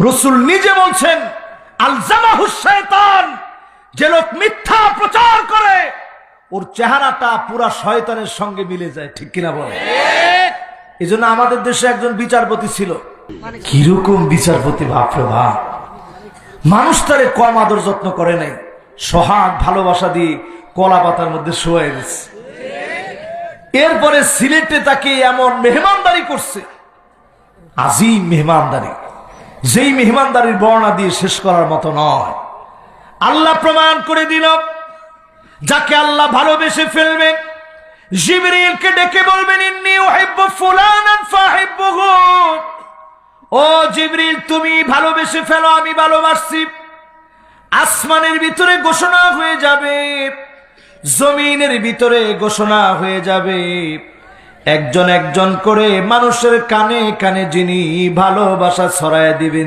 রাসূল নিজে বলছেন আলজামাহু শায়তান, যে লোক মিথ্যা প্রচার করে ওর চেহারাটা পুরা শয়তানের সঙ্গে মিলে যায়। ঠিক কিনা বলে? এই জন্য আমাদের দেশে একজন বিচারপতি ছিল। কিরকম বিচারপতি বাপরে বাপ! মানুষ তারে কম আদর যত্ন করে নাই, সোহাগ ভালোবাসা দিয়ে কলা পাতার মধ্যে শোয়াই দিচ্ছে। এরপরে সিলেটে তাকে এমন মেহমানদারি করছে, আজিম মেহমানদারি, যেই মেহমানদারির বর্ণনা দিয়ে শেষ করার মতো নয়। আল্লাহ প্রমাণ করে দিল, যাকে আল্লাহ ভালোবেসে ফেলবে জিবরিলকে ডেকে বলবেন ইন্নী উহিব্বু ফুলানান ফাহিব্বুহু, ও জিবরিল তুমি ভালোবেসে ফেলো, আমি ভালোবাসছি। আসমানের ভিতরে ঘোষণা হয়ে যাবে, জমিনের ভিতরে ঘোষণা হয়ে যাবে, একজন একজন করে মানুষের কানে কানে যিনি ভালোবাসা ছড়ায় দিবেন